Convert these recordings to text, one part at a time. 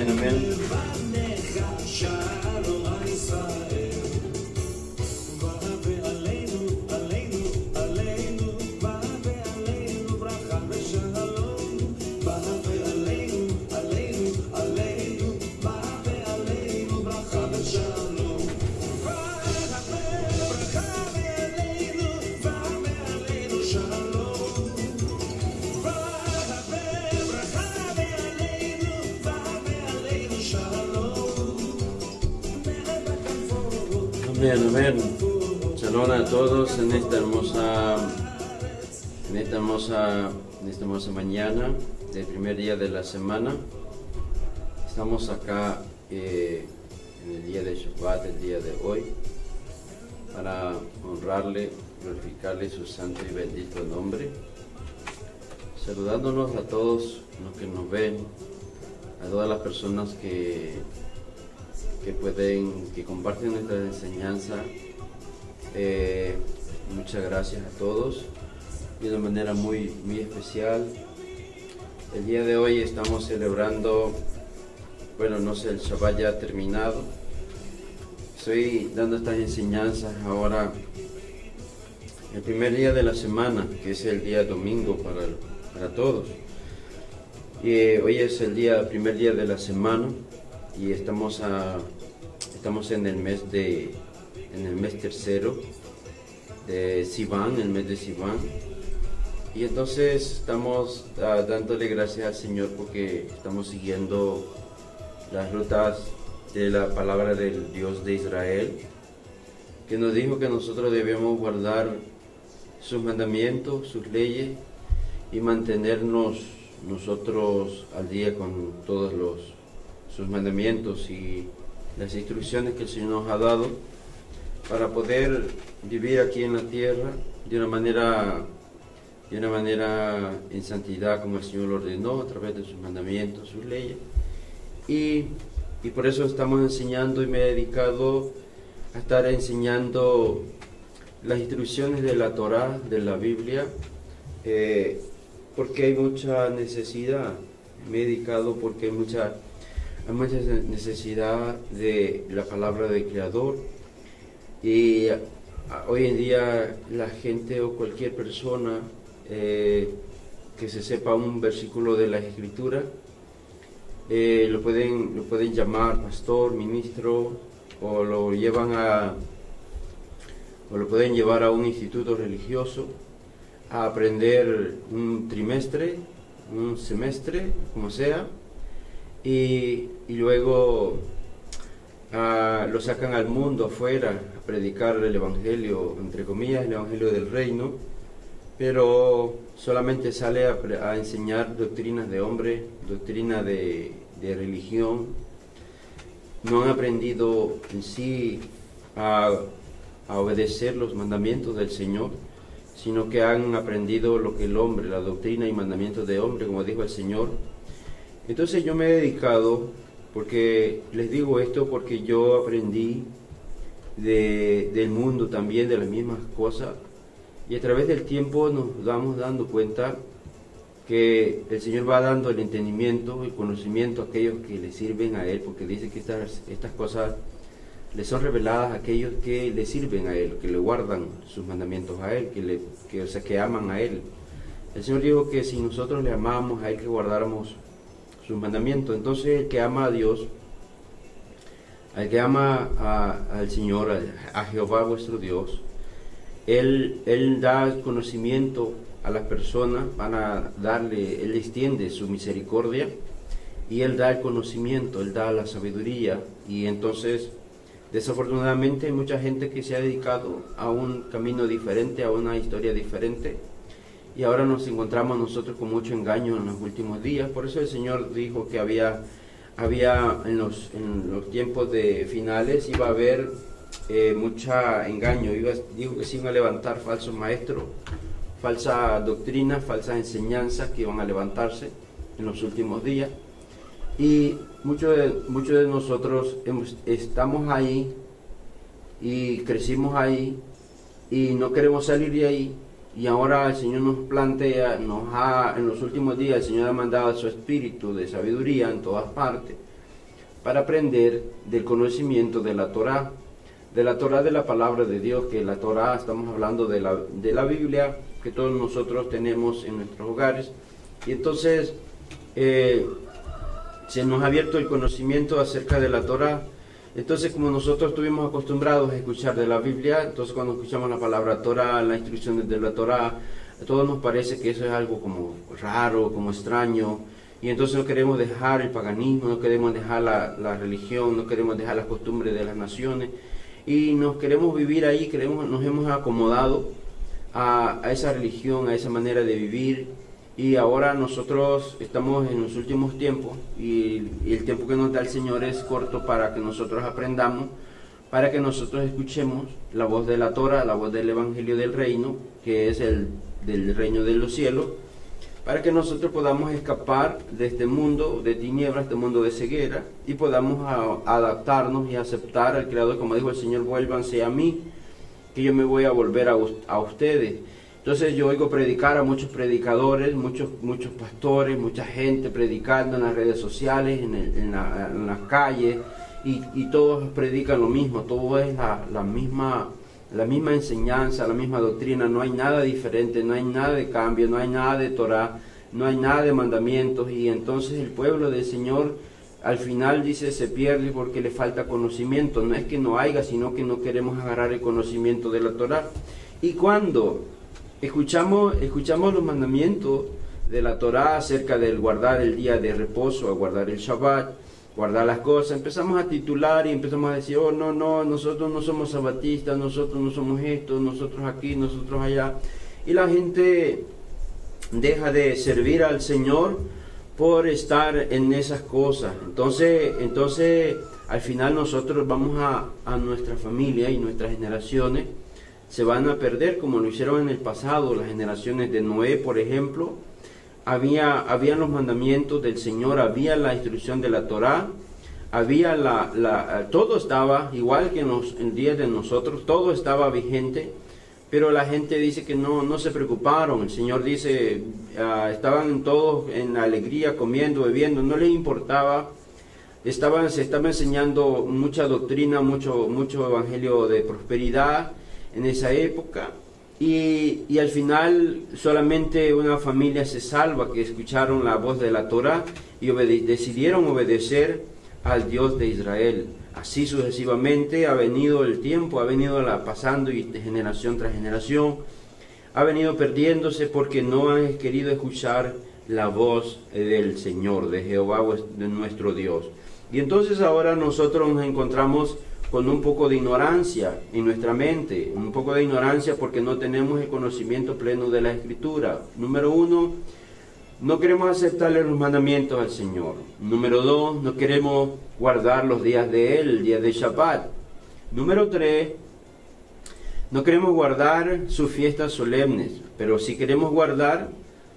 Amén, amén. Amén, amén. Shalom a todos en esta hermosa mañana del primer día de la semana. Estamos acá en el día de Shabbat, el día de hoy, para honrarle, glorificarle su santo y bendito nombre, saludándonos a todos los que nos ven, a todas las personas que comparten nuestra enseñanza. Muchas gracias a todos, y de una manera muy especial. El día de hoy estamos celebrando, el Shabbat ya ha terminado. Estoy dando estas enseñanzas ahora el primer día de la semana, que es el día domingo para todos. Y hoy es el primer día de la semana, y estamos en el mes tercero de Sivan, el mes de Sivan. Y entonces estamos dándole gracias al Señor porque estamos siguiendo las rutas de la palabra del Dios de Israel, que nos dijo que nosotros debemos guardar sus mandamientos, sus leyes, y mantenernos nosotros al día con todos sus mandamientos y las instrucciones que el Señor nos ha dado para poder vivir aquí en la tierra de una manera en santidad, como el Señor lo ordenó a través de sus mandamientos, sus leyes. Y por eso estamos enseñando, y me he dedicado a estar enseñando las instrucciones de la Torá, de la Biblia, porque hay mucha necesidad. Me he dedicado porque hay mucha necesidad de la palabra del Creador, y hoy en día la gente o cualquier persona que se sepa un versículo de las Escrituras lo pueden llamar pastor, ministro, o lo pueden llevar a un instituto religioso a aprender un trimestre, un semestre, como sea. Y luego lo sacan al mundo afuera a predicar el evangelio, entre comillas, el evangelio del reino, pero solamente sale a enseñar doctrinas de hombre, doctrina de religión. No han aprendido en sí a obedecer los mandamientos del Señor, sino que han aprendido lo que el hombre, la doctrina y mandamientos de hombre, como dijo el Señor. Entonces yo me he dedicado, porque les digo esto porque yo aprendí del mundo también, de las mismas cosas, y a través del tiempo nos vamos dando cuenta que el Señor va dando el entendimiento, el conocimiento a aquellos que le sirven a Él, porque dice que estas cosas le son reveladas a aquellos que le sirven a Él, que le guardan sus mandamientos a Él, que aman a Él. El Señor dijo que si nosotros le amamos a Él, que guardáramos sus mandamientos. Entonces el que ama a Dios, al que ama al Señor, a Jehová vuestro Dios, Él da conocimiento a las personas, Él extiende su misericordia, y Él da el conocimiento, Él da la sabiduría. Y entonces, desafortunadamente, hay mucha gente que se ha dedicado a un camino diferente, a una historia diferente, y ahora nos encontramos nosotros con mucho engaño en los últimos días. Por eso el Señor dijo que había en los tiempos de finales iba a haber mucho engaño. Dijo que se iban a levantar falsos maestros, falsa doctrina, falsas enseñanzas que iban a levantarse en los últimos días. Y muchos de nosotros estamos ahí y crecimos ahí y no queremos salir de ahí. Y ahora el Señor nos plantea, en los últimos días el Señor ha mandado su espíritu de sabiduría en todas partes. para aprender del conocimiento de la Torá, de la palabra de Dios, que la Torá, estamos hablando de la Biblia, que todos nosotros tenemos en nuestros hogares. Y entonces se nos ha abierto el conocimiento acerca de la Torá. Entonces, como nosotros estuvimos acostumbrados a escuchar de la Biblia, entonces cuando escuchamos la palabra Torá, las instrucciones de la Torá, a todos nos parece que eso es algo como raro, como extraño, y entonces no queremos dejar el paganismo, no queremos dejar la religión, no queremos dejar las costumbres de las naciones, y nos queremos vivir ahí, nos hemos acomodado a esa religión, a esa manera de vivir. Y ahora nosotros estamos en los últimos tiempos y el tiempo que nos da el Señor es corto para que nosotros aprendamos, para que nosotros escuchemos la voz de la Torá, la voz del Evangelio del Reino, que es del reino de los cielos, para que nosotros podamos escapar de este mundo de tinieblas, este mundo de ceguera, y podamos adaptarnos y aceptar al Creador, como dijo el Señor: vuélvanse a mí, que yo me voy a volver a ustedes. Entonces yo oigo predicar a muchos predicadores, muchos pastores, mucha gente predicando en las redes sociales, en las calles, y todos predican lo mismo, todo es la misma enseñanza, la misma doctrina, no hay nada diferente, no hay nada de cambio, no hay nada de Torá, no hay nada de mandamientos, y entonces el pueblo del Señor al final, dice, se pierde porque le falta conocimiento. No es que no haya, sino que no queremos agarrar el conocimiento de la Torá. Y cuando escuchamos los mandamientos de la Torá acerca del guardar el día de reposo, a guardar el Shabbat, guardar las cosas, empezamos a titular y empezamos a decir: oh, no, nosotros no somos sabatistas, nosotros no somos esto, nosotros aquí, nosotros allá. Y la gente deja de servir al Señor por estar en esas cosas. Entonces al final nosotros vamos a nuestra familia, y nuestras generaciones se van a perder, como lo hicieron en el pasado. Las generaciones de Noé, por ejemplo, habían los mandamientos del Señor, había la instrucción de la Torá, había todo estaba igual que en los días de nosotros, todo estaba vigente, pero la gente dice que no se preocuparon. El Señor dice, estaban todos en alegría, comiendo, bebiendo, no les importaba. Se estaba enseñando mucha doctrina, mucho evangelio de prosperidad en esa época, y al final solamente una familia se salva, que escucharon la voz de la Torá y decidieron obedecer al Dios de Israel. Así sucesivamente ha venido el tiempo, ha venido pasando, y de generación tras generación ha venido perdiéndose porque no han querido escuchar la voz del Señor, de Jehová, de nuestro Dios. Y entonces ahora nosotros nos encontramos con un poco de ignorancia en nuestra mente, un poco de ignorancia porque no tenemos el conocimiento pleno de la Escritura. Número 1, no queremos aceptarle los mandamientos al Señor. Número 2, no queremos guardar los días de Él, el día de Shabbat. Número 3, no queremos guardar sus fiestas solemnes, pero sí queremos guardar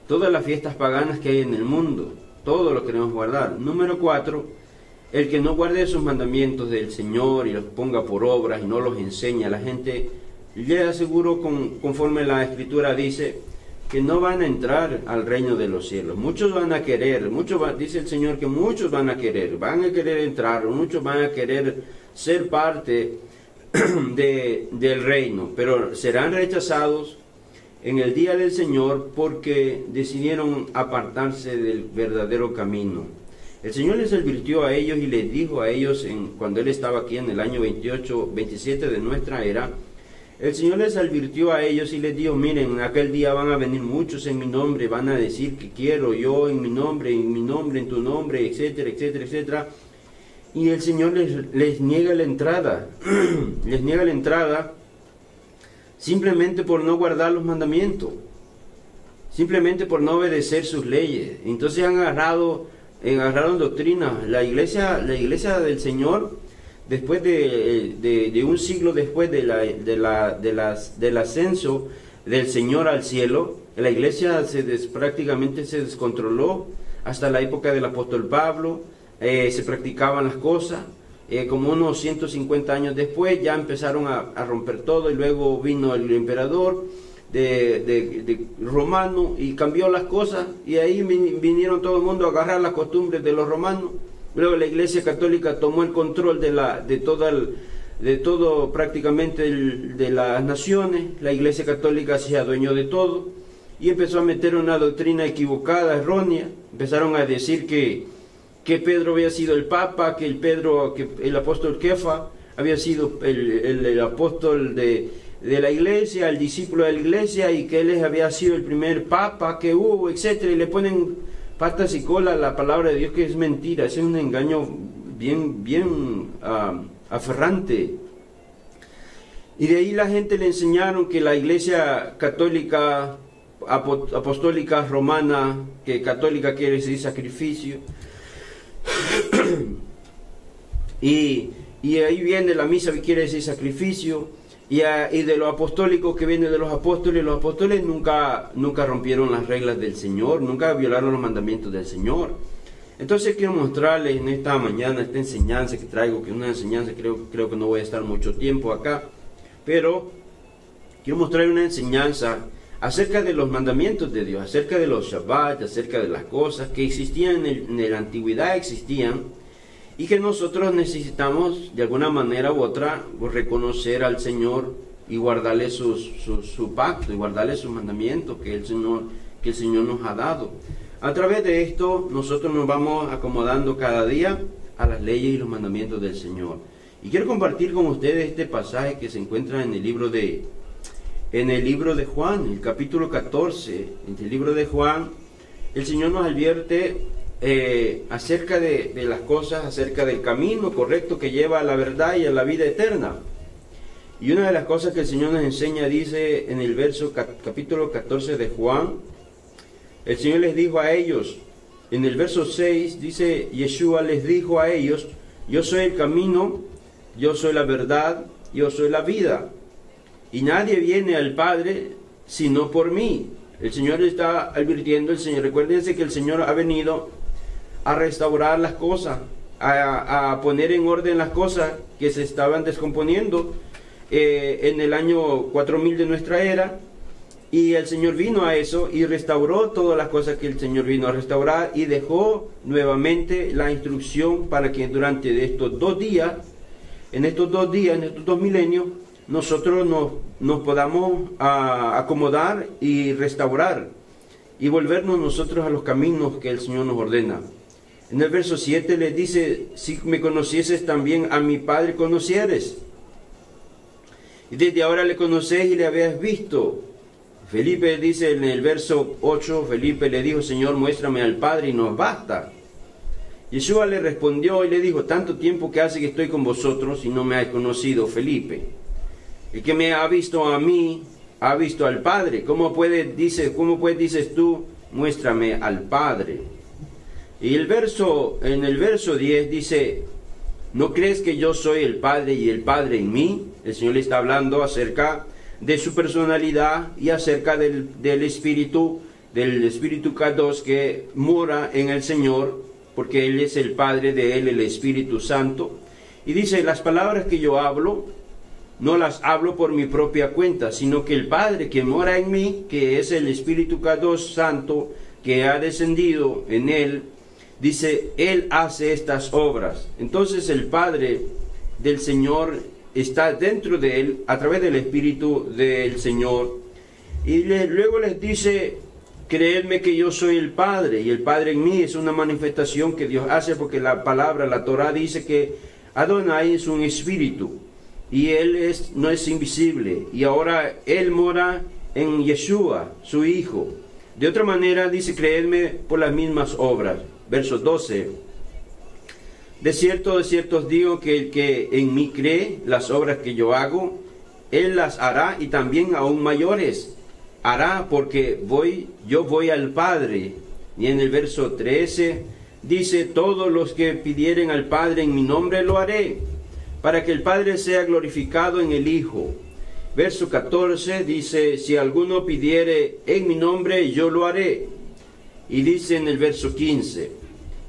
todas las fiestas paganas que hay en el mundo. Todo lo queremos guardar. Número 4, el que no guarde sus mandamientos del Señor y los ponga por obras y no los enseña a la gente, le aseguro, conforme la Escritura dice, que no van a entrar al reino de los cielos. Muchos van a querer, dice el Señor que muchos van a querer entrar, muchos van a querer ser parte del reino, pero serán rechazados en el día del Señor porque decidieron apartarse del verdadero camino. El Señor les advirtió a ellos y les dijo a ellos cuando Él estaba aquí en el año 27 de nuestra era. El Señor les advirtió a ellos y les dijo: miren, en aquel día van a venir muchos en mi nombre, van a decir que quiero yo en mi nombre, en tu nombre, etcétera, etcétera, etcétera. Y el Señor les niega la entrada, les niega la entrada simplemente por no guardar los mandamientos, simplemente por no obedecer sus leyes. Entonces agarraron doctrina. La iglesia del Señor, después de un siglo después del ascenso del Señor al cielo, la iglesia prácticamente se descontroló. Hasta la época del apóstol Pablo se practicaban las cosas. Como unos 150 años después ya empezaron a romper todo, y luego vino el emperador de romano y cambió las cosas, y ahí vinieron todo el mundo a agarrar las costumbres de los romanos Luego la Iglesia Católica tomó el control de todo prácticamente de las naciones. La Iglesia Católica se adueñó de todo y empezó a meter una doctrina equivocada, errónea. Empezaron a decir que Pedro había sido el Papa, que el apóstol Kefa había sido el apóstol de la Iglesia, el discípulo de la Iglesia, y que él había sido el primer Papa que hubo, etcétera, y le ponen patas y cola a la palabra de Dios, que es mentira. Ese es un engaño bien aferrante. Y de ahí la gente le enseñaron que la Iglesia Católica apostólica romana, que católica quiere decir sacrificio, y ahí viene la misa, que quiere decir sacrificio, y de lo apostólico, que viene de los apóstoles nunca rompieron las reglas del Señor, nunca violaron los mandamientos del Señor. Entonces quiero mostrarles en esta mañana esta enseñanza que traigo, que es una enseñanza, creo que no voy a estar mucho tiempo acá, pero quiero mostrar una enseñanza acerca de los mandamientos de Dios, acerca de los Shabbat, acerca de las cosas que existían en la antigüedad, y que nosotros necesitamos de alguna manera u otra reconocer al Señor y guardarle su pacto, y guardarle sus mandamientos que el Señor nos ha dado. A través de esto nosotros nos vamos acomodando cada día a las leyes y los mandamientos del Señor. Y quiero compartir con ustedes este pasaje que se encuentra en el libro de Juan, el capítulo 14. En el libro de Juan, el Señor nos advierte acerca de las cosas, acerca del camino correcto que lleva a la verdad y a la vida eterna. Y una de las cosas que el Señor nos enseña, dice en el capítulo 14 de Juan, el Señor les dijo a ellos, en el verso 6, dice, Yeshua les dijo a ellos, yo soy el camino, yo soy la verdad, yo soy la vida, y nadie viene al Padre sino por mí. El Señor está advirtiendo, recuérdense que el Señor ha venido a restaurar las cosas, a poner en orden las cosas que se estaban descomponiendo en el año 4000 de nuestra era, y el Señor vino a eso y restauró todas las cosas que el Señor vino a restaurar, y dejó nuevamente la instrucción para que durante estos 2 días, en estos 2 milenios, nosotros nos podamos acomodar y restaurar y volvernos nosotros a los caminos que el Señor nos ordena. En el verso 7 les dice, si me conocieses también a mi Padre conocieres, y desde ahora le conocéis y le habéis visto. Felipe dice en el verso 8, Felipe le dijo, Señor, muéstrame al Padre y nos basta. Yeshua le respondió y le dijo, tanto tiempo que hace que estoy con vosotros y no me has conocido, Felipe. El que me ha visto a mí, ha visto al Padre. ¿Cómo pues dices tú, muéstrame al Padre? Y en el verso 10 dice, ¿no crees que yo soy el Padre y el Padre en mí? El Señor le está hablando acerca de su personalidad y acerca del Espíritu Kadosh que mora en el Señor, porque Él es el Padre de Él, el Espíritu Santo. Y dice, las palabras que yo hablo, no las hablo por mi propia cuenta, sino que el Padre que mora en mí, que es el Espíritu Kadosh Santo, que ha descendido en Él, dice, Él hace estas obras. Entonces el Padre del Señor está dentro de Él, a través del Espíritu del Señor. Y luego les dice, creedme que yo soy el Padre, y el Padre en mí es una manifestación que Dios hace, porque la palabra, la Torah dice que Adonai es un espíritu, y Él no es invisible, y ahora Él mora en Yeshua, su Hijo. De otra manera dice, creedme por las mismas obras. Verso 12, de cierto os digo que el que en mí cree, las obras que yo hago, Él las hará, y también aún mayores hará, porque yo voy al Padre. Y en el verso 13 dice, todos los que pidieren al Padre en mi nombre lo haré, para que el Padre sea glorificado en el Hijo. Verso 14 dice, si alguno pidiere en mi nombre, yo lo haré. Y dice en el verso 15,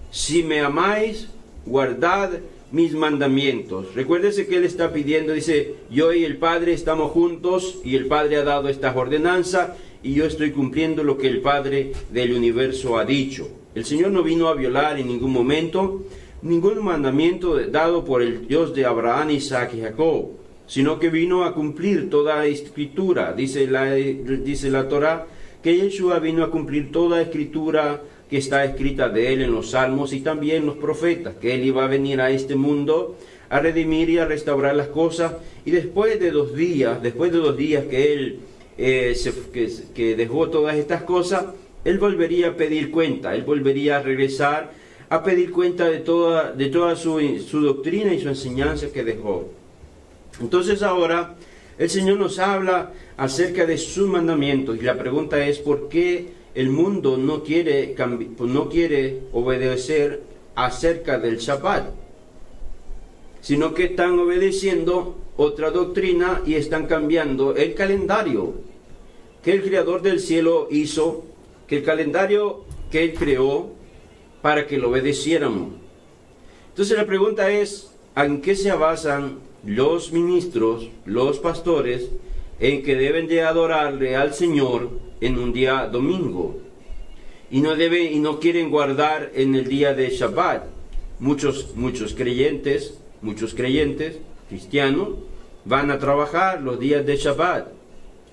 si me amáis, guardad mis mandamientos. Recuérdese que Él está pidiendo, dice, yo y el Padre estamos juntos, y el Padre ha dado estas ordenanzas, y yo estoy cumpliendo lo que el Padre del universo ha dicho. El Señor no vino a violar en ningún momento, ningún mandamiento dado por el Dios de Abraham, Isaac y Jacob, sino que vino a cumplir toda escritura. Dice la Torá que Yeshua vino a cumplir toda escritura que está escrita de él en los salmos y también los profetas, que él iba a venir a este mundo a redimir y a restaurar las cosas, y después de 2 días que él que dejó todas estas cosas, él volvería a pedir cuenta, él volvería a regresar a pedir cuenta de toda su doctrina y su enseñanza que dejó. Entonces ahora el Señor nos habla acerca de sus mandamientos, y la pregunta es: ¿por qué el mundo no quiere obedecer acerca del Shabbat? Sino que están obedeciendo otra doctrina y están cambiando el calendario que el Creador del cielo hizo, que el calendario que Él creó para que lo obedeciéramos. Entonces la pregunta es: ¿en qué se basan los ministros, los pastores, en que deben de adorarle al Señor en un día domingo? Y no quieren guardar en el día de Shabbat. Muchos creyentes cristianos van a trabajar los días de Shabbat.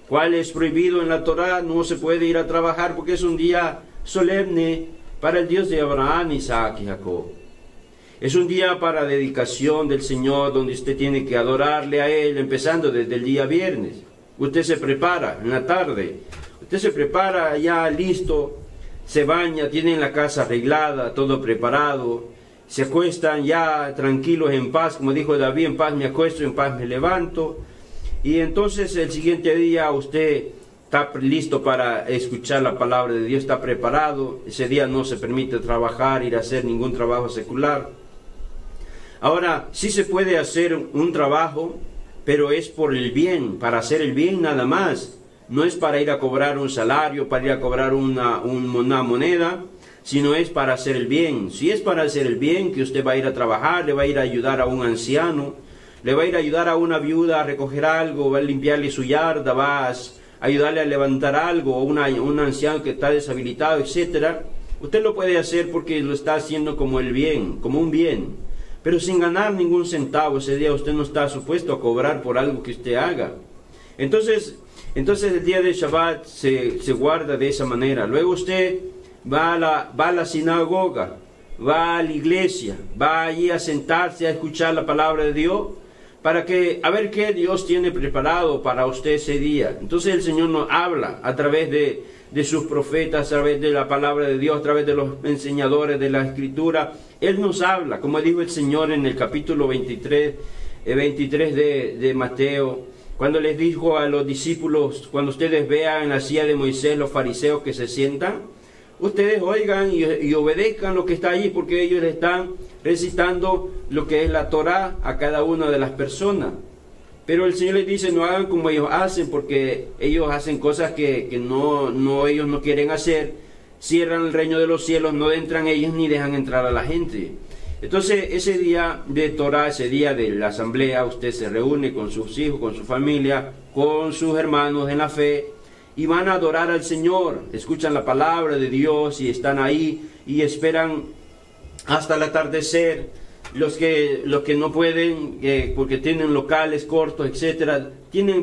¿Cuál es prohibido en la Torá? No se puede ir a trabajar porque es un día solemne para el Dios de Abraham, Isaac y Jacob. Es un día para dedicación del Señor, donde usted tiene que adorarle a Él, empezando desde el día viernes. Usted se prepara en la tarde, usted se prepara ya listo, se baña, tiene la casa arreglada, todo preparado, se acuestan ya tranquilos, en paz, como dijo David: en paz me acuesto, en paz me levanto. Y entonces el siguiente día usted está listo para escuchar la palabra de Dios, está preparado. Ese día no se permite trabajar, ir a hacer ningún trabajo secular. Ahora, sí se puede hacer un trabajo, pero es por el bien, para hacer el bien nada más. No es para ir a cobrar un salario, para ir a cobrar una moneda, sino es para hacer el bien. Si es para hacer el bien, que usted va a ir a trabajar, le va a ir a ayudar a un anciano, le va a ir a ayudar a una viuda a recoger algo, va a limpiarle su yarda, va a ayudarle a levantar algo, o un anciano que está deshabilitado, etc. Usted lo puede hacer porque lo está haciendo como el bien, como un bien, pero sin ganar ningún centavo. Ese día usted no está supuesto a cobrar por algo que usted haga. Entonces el día de Shabbat se guarda de esa manera. Luego usted va a la sinagoga, va a la iglesia, va allí a sentarse a escuchar la palabra de Dios, para que a ver qué Dios tiene preparado para usted ese día. Entonces el Señor nos habla a través de sus profetas, a través de la palabra de Dios, a través de los enseñadores de la Escritura. Él nos habla, como dijo el Señor en el capítulo 23 de Mateo, cuando les dijo a los discípulos: cuando ustedes vean en la silla de Moisés los fariseos que se sientan, ustedes oigan y obedezcan lo que está allí, porque ellos le están recitando lo que es la Torá a cada una de las personas. Pero el Señor les dice: no hagan como ellos hacen, porque ellos hacen cosas que ellos no quieren hacer. Cierran el reino de los cielos, no entran ellos ni dejan entrar a la gente. Entonces ese día de Torá, ese día de la asamblea, usted se reúne con sus hijos, con su familia, con sus hermanos en la fe, y van a adorar al Señor. Escuchan la palabra de Dios y están ahí y esperan hasta el atardecer. Los que no pueden, porque tienen locales cortos, etcétera,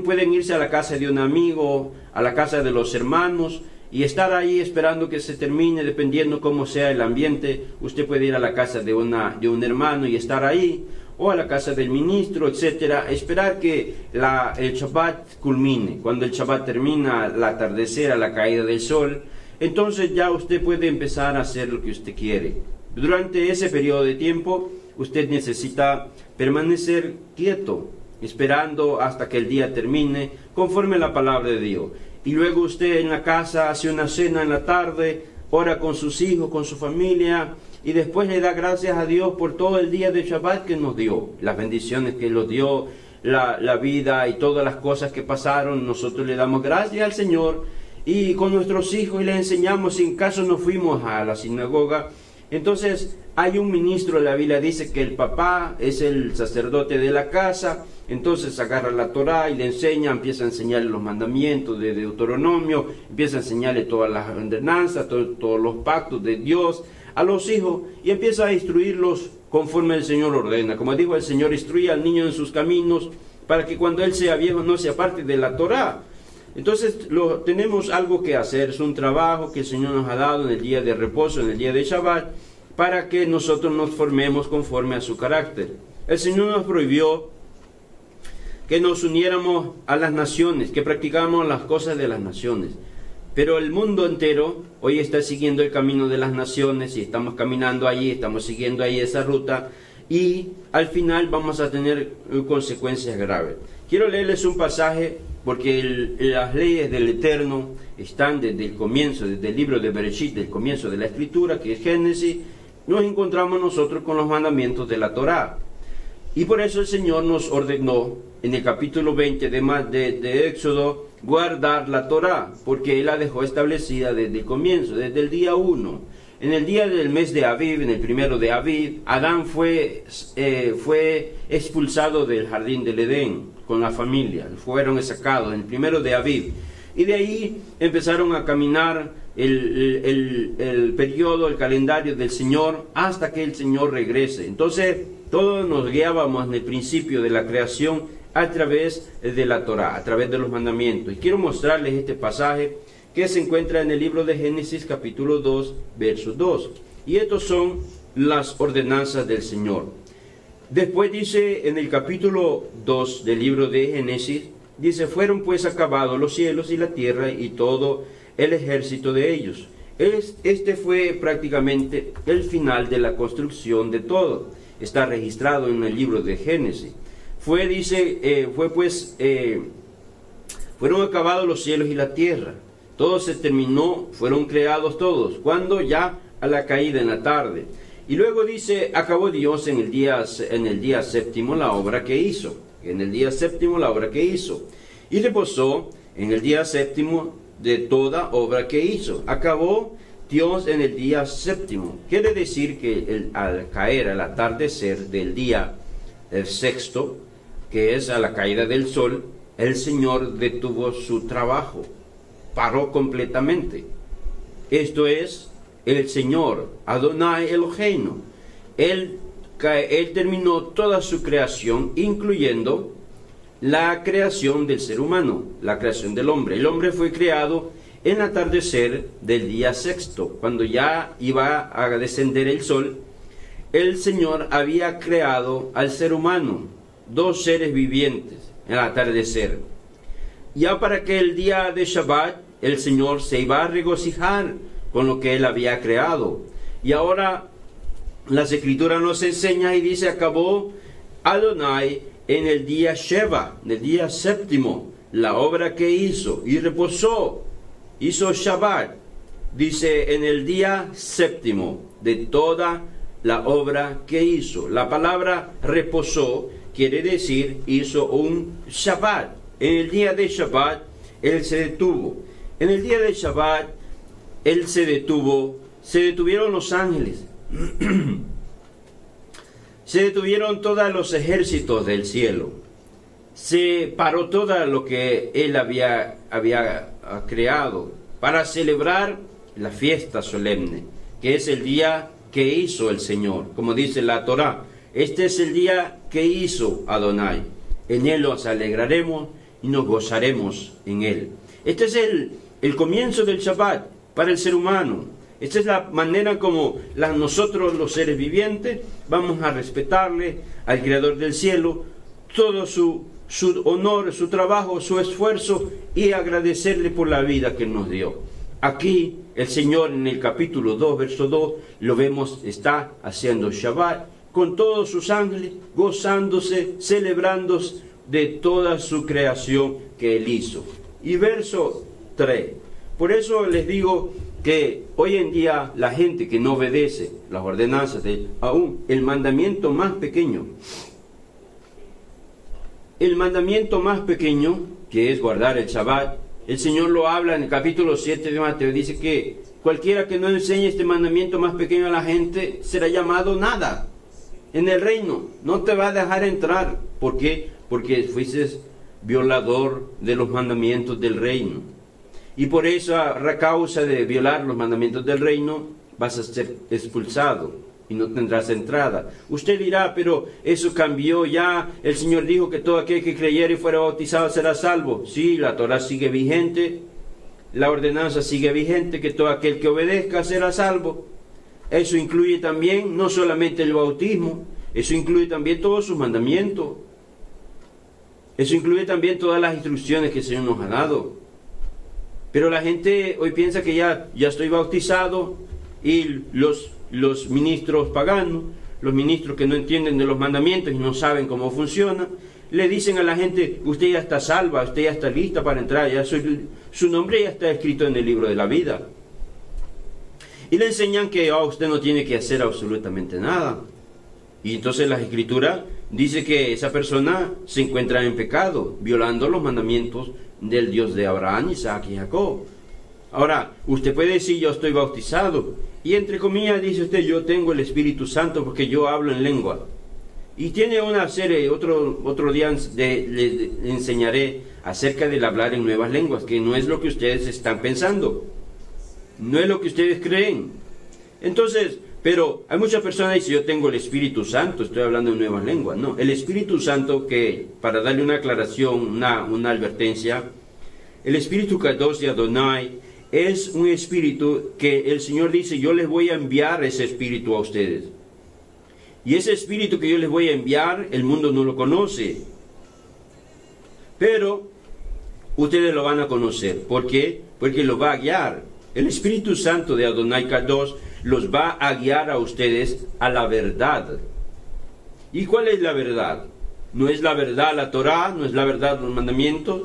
pueden irse a la casa de un amigo, a la casa de los hermanos, y estar ahí esperando que se termine, dependiendo cómo sea el ambiente. Usted puede ir a la casa de un hermano y estar ahí, o a la casa del ministro, etcétera, esperar que el Shabbat culmine. Cuando el Shabbat termina, al atardecer, a la caída del sol, entonces ya usted puede empezar a hacer lo que usted quiere. Durante ese periodo de tiempo, usted necesita permanecer quieto, esperando hasta que el día termine, conforme a la palabra de Dios. Y luego usted en la casa hace una cena en la tarde, ora con sus hijos, con su familia, y después le da gracias a Dios por todo el día de Shabbat que nos dio, las bendiciones que nos dio, la vida y todas las cosas que pasaron. Nosotros le damos gracias al Señor, y con nuestros hijos les enseñamos. Si en caso no fuimos a la sinagoga, entonces hay un ministro, la Biblia dice que el papá es el sacerdote de la casa. Entonces agarra la Torá y le enseña, empieza a enseñarle los mandamientos de Deuteronomio, empieza a enseñarle todas las ordenanzas, todos los pactos de Dios a los hijos, y empieza a instruirlos conforme el Señor ordena. Como dijo el Señor, instruye al niño en sus caminos, para que cuando él sea viejo no se aparte de la Torá. Entonces tenemos algo que hacer, es un trabajo que el Señor nos ha dado en el día de reposo, en el día de Shabbat, para que nosotros nos formemos conforme a su carácter. El Señor nos prohibió que nos uniéramos a las naciones, que practicáramos las cosas de las naciones. Pero el mundo entero hoy está siguiendo el camino de las naciones y estamos caminando allí, estamos siguiendo ahí esa ruta y al final vamos a tener consecuencias graves. Quiero leerles un pasaje porque las leyes del Eterno están desde el comienzo, desde el libro de Bereshit, del comienzo de la Escritura, que es Génesis. Nos encontramos nosotros con los mandamientos de la Torá. Y por eso el Señor nos ordenó en el capítulo 20 de Éxodo guardar la Torá, porque Él la dejó establecida desde el comienzo, desde el día 1. En el día del mes de Aviv, en el primero de Aviv, Adán fue expulsado del jardín del Edén con la familia. Fueron sacados en el primero de Aviv. Y de ahí empezaron a caminar el periodo, el calendario del Señor, hasta que el Señor regrese. Entonces, todos nos guiábamos en el principio de la creación a través de la Torá, a través de los mandamientos. Y quiero mostrarles este pasaje que se encuentra en el libro de Génesis capítulo 2, verso 2. Y estos son las ordenanzas del Señor. Después dice en el capítulo 2 del libro de Génesis, dice, fueron pues acabados los cielos y la tierra y todo el ejército de ellos. Este fue prácticamente el final de la construcción de todo. Está registrado en el libro de Génesis. Fueron acabados los cielos y la tierra. Todo se terminó, fueron creados todos. ¿Cuándo? Ya a la caída en la tarde. Y luego dice, acabó Dios en el día séptimo la obra que hizo. En el día séptimo la obra que hizo. Y reposó en el día séptimo de toda obra que hizo. Acabó Dios en el día séptimo. Quiere decir que al caer, al atardecer del día sexto, que es a la caída del sol, el Señor detuvo su trabajo. Paró completamente. Esto es el Señor, Adonai Eloheinu. Él terminó toda su creación, incluyendo la creación del ser humano, la creación del hombre. El hombre fue creado en el atardecer del día sexto, cuando ya iba a descender el sol. El Señor había creado al ser humano, dos seres vivientes, en el atardecer. Ya para que el día de Shabbat, el Señor se iba a regocijar con lo que Él había creado. Y ahora las Escrituras nos enseña y dice, acabó Adonai en el día Sheva, en el día séptimo, la obra que hizo, y reposó, hizo Shabbat, dice, en el día séptimo de toda la obra que hizo. La palabra reposó quiere decir hizo un Shabbat. En el día de Shabbat, Él se detuvo. En el día de Shabbat, Él se detuvo, se detuvieron los ángeles, se detuvieron todos los ejércitos del cielo, se paró todo lo que Él había creado para celebrar la fiesta solemne, que es el día que hizo el Señor, como dice la Torá. Este es el día que hizo Adonai. En Él nos alegraremos y nos gozaremos en Él. Este es el comienzo del Shabbat para el ser humano. Esta es la manera como nosotros los seres vivientes vamos a respetarle al Creador del cielo todo su honor, su trabajo, su esfuerzo y agradecerle por la vida que nos dio. Aquí el Señor en el capítulo 2, verso 2, lo vemos, está haciendo Shabbat con todos sus ángeles, gozándose, celebrándose de toda su creación que Él hizo. Y verso 3, por eso les digo que hoy en día la gente que no obedece las ordenanzas de aún el mandamiento más pequeño, que es guardar el Shabbat, el Señor lo habla en el capítulo 7 de Mateo, dice que cualquiera que no enseñe este mandamiento más pequeño a la gente será llamado nada en el reino, no te va a dejar entrar. ¿Por qué? Porque fuiste violador de los mandamientos del reino. Y por eso, a causa de violar los mandamientos del reino, vas a ser expulsado. y no tendrás entrada. Usted dirá, pero eso cambió ya, el Señor dijo que todo aquel que creyere y fuera bautizado será salvo. Sí, la Torá sigue vigente, la ordenanza sigue vigente, que todo aquel que obedezca será salvo. Eso incluye también no solamente el bautismo, eso incluye también todos sus mandamientos. Eso incluye también todas las instrucciones que el Señor nos ha dado. Pero la gente hoy piensa que ya estoy bautizado, y los ministros paganos, los ministros que no entienden de los mandamientos y no saben cómo funciona, le dicen a la gente, usted ya está salva, usted ya está lista para entrar, su nombre ya está escrito en el libro de la vida. Y le enseñan que usted no tiene que hacer absolutamente nada. Y entonces la Escritura dice que esa persona se encuentra en pecado, violando los mandamientos del Dios de Abraham, Isaac y Jacob. Ahora, usted puede decir, yo estoy bautizado, y entre comillas dice usted, yo tengo el Espíritu Santo porque yo hablo en lengua. Y tiene una serie, otro día le enseñaré acerca del hablar en nuevas lenguas, que no es lo que ustedes están pensando, no es lo que ustedes creen. Entonces, pero hay muchas personas que dicen, yo tengo el Espíritu Santo, estoy hablando en nuevas lenguas. No, el Espíritu Santo, que para darle una aclaración, una advertencia, el Espíritu Kadosh de Adonai es un espíritu que el Señor dice, yo les voy a enviar ese espíritu a ustedes. Y ese espíritu que yo les voy a enviar, el mundo no lo conoce. Pero ustedes lo van a conocer. ¿Por qué? Porque los va a guiar. El Espíritu Santo de Adonai Kadosh los va a guiar a ustedes a la verdad. ¿Y cuál es la verdad? No es la verdad la Torá, no es la verdad los mandamientos.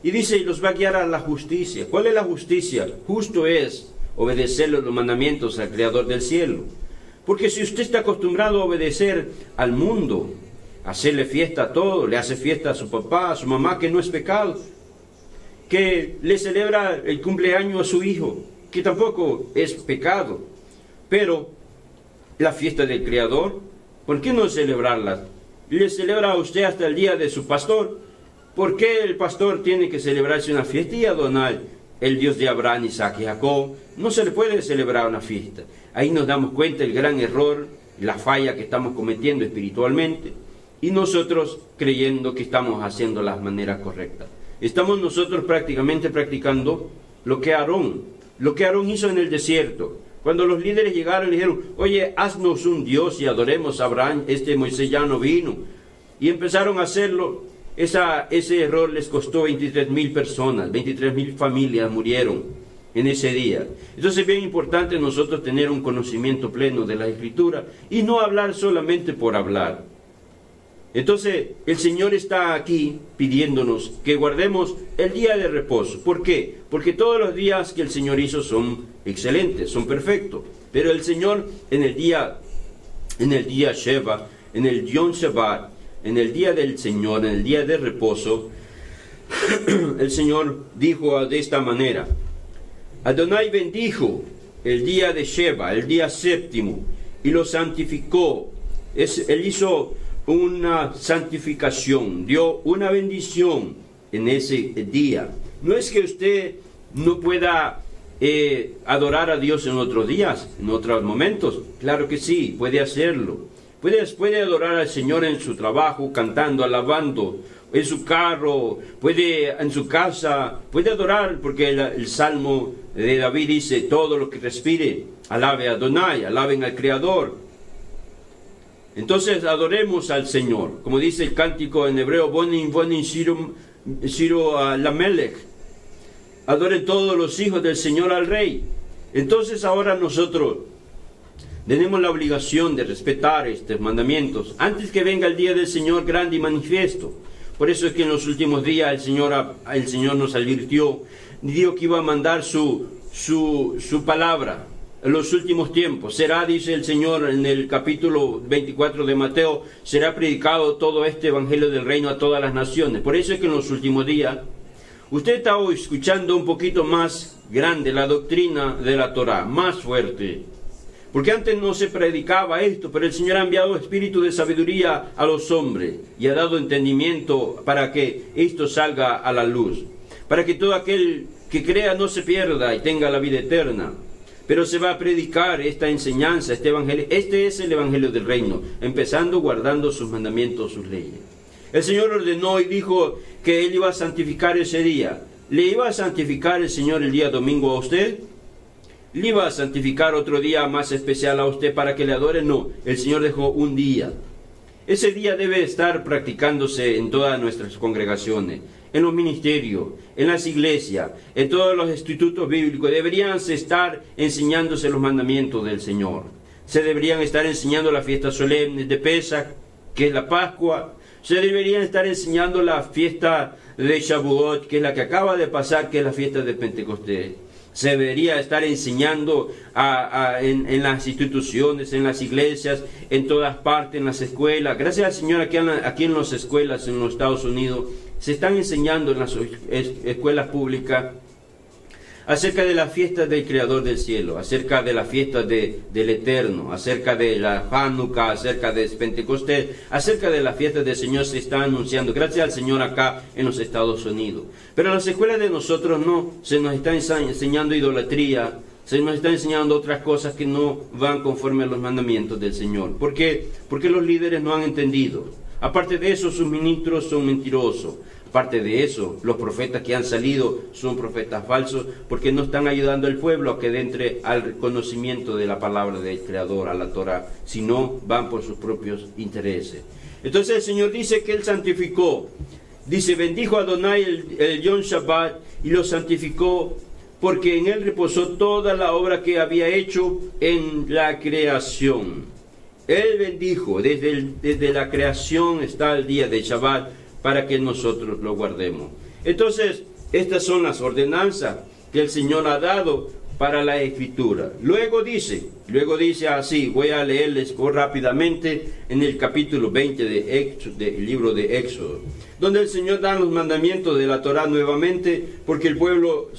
Y dice, y los va a guiar a la justicia. ¿Cuál es la justicia? Justo es obedecer los mandamientos al Creador del cielo. Porque si usted está acostumbrado a obedecer al mundo, a hacerle fiesta a todo, le hace fiesta a su papá, a su mamá, que no es pecado, que le celebra el cumpleaños a su hijo, que tampoco es pecado, pero la fiesta del Creador, ¿por qué no celebrarla? Le celebra a usted hasta el día de su pastor. ¿Por qué el pastor tiene que celebrarse una fiesta? Y Adonai, el Dios de Abraham, Isaac y Jacob, no se le puede celebrar una fiesta. Ahí nos damos cuenta el gran error, la falla que estamos cometiendo espiritualmente, y nosotros creyendo que estamos haciendo las maneras correctas. Estamos nosotros prácticamente practicando lo que Aarón hizo en el desierto. Cuando los líderes llegaron y dijeron, oye, haznos un Dios y adoremos a Abraham, Moisés ya no vino. Y empezaron a hacerlo. Ese error les costó 23,000 personas, 23,000 familias murieron en ese día. Entonces es bien importante nosotros tener un conocimiento pleno de la Escritura y no hablar solamente por hablar. Entonces el Señor está aquí pidiéndonos que guardemos el día de reposo. ¿Por qué? Porque todos los días que el Señor hizo son excelentes, son perfectos. Pero el Señor en el día Sheva, en el Yom Shabbat, en el día del Señor, en el día de reposo, el Señor dijo de esta manera, Adonai bendijo el día de Sheva, el día séptimo, y lo santificó. Él hizo una santificación, dio una bendición en ese día. No es que usted no pueda adorar a Dios en otros días, en otros momentos. Claro que sí, puede hacerlo. Puede adorar al Señor en su trabajo, cantando, alabando, en su carro, en su casa, puede adorar, porque el Salmo de David dice, todo lo que respire, alabe a Adonai, alaben al Creador. Entonces adoremos al Señor, como dice el cántico en hebreo, Bonin Shiro Lamelech, adoren todos los hijos del Señor al Rey. Entonces ahora nosotros tenemos la obligación de respetar estos mandamientos antes que venga el día del Señor grande y manifiesto. Por eso es que en los últimos días el Señor nos advirtió, dijo que iba a mandar su palabra en los últimos tiempos. Será, dice el Señor en el capítulo 24 de Mateo, será predicado todo este evangelio del reino a todas las naciones. Por eso es que en los últimos días usted está hoy escuchando un poquito más grande la doctrina de la Torá, más fuerte. Porque antes no se predicaba esto, pero el Señor ha enviado espíritu de sabiduría a los hombres y ha dado entendimiento para que esto salga a la luz. Para que todo aquel que crea no se pierda y tenga la vida eterna. Pero se va a predicar esta enseñanza, este evangelio. Este es el evangelio del reino, empezando guardando sus mandamientos, sus leyes. El Señor ordenó y dijo que Él iba a santificar ese día. ¿Le iba a santificar el Señor el día domingo a usted? ¿Le iba a santificar otro día más especial a usted para que le adore? No, el Señor dejó un día. Ese día debe estar practicándose en todas nuestras congregaciones, en los ministerios, en las iglesias, en todos los institutos bíblicos. Deberían estar enseñándose los mandamientos del Señor. Se deberían estar enseñando las fiestas solemnes de Pesach, que es la Pascua. Se deberían estar enseñando la fiesta de Shavuot, que es la que acaba de pasar, que es la fiesta de Pentecostés. Se debería estar enseñando en las instituciones, en las iglesias, en todas partes, en las escuelas. Gracias al Señor, aquí en las escuelas en los Estados Unidos, se están enseñando en las escuelas públicas acerca de la fiesta del Creador del cielo, acerca de la fiesta del Eterno, acerca de la Hanukkah, acerca de Pentecostés, acerca de la fiesta del Señor se está anunciando, gracias al Señor acá en los Estados Unidos. Pero en las escuelas de nosotros no, se nos está enseñando idolatría, se nos está enseñando otras cosas que no van conforme a los mandamientos del Señor. ¿Por qué? Porque los líderes no han entendido. Aparte de eso, sus ministros son mentirosos. Aparte de eso, los profetas que han salido son profetas falsos porque no están ayudando al pueblo a que entre al conocimiento de la palabra del Creador, a la Torah, sino van por sus propios intereses. Entonces el Señor dice que Él santificó. Dice, bendijo a Adonai el Yom Shabbat y lo santificó porque en Él reposó toda la obra que había hecho en la creación. Él bendijo, desde la creación está el día de Shabbat, para que nosotros lo guardemos. Entonces, estas son las ordenanzas que el Señor ha dado para la escritura. Luego dice así, voy a leerles rápidamente en el capítulo 20 del libro de Éxodo, donde el Señor da los mandamientos de la Torah nuevamente, porque el pueblo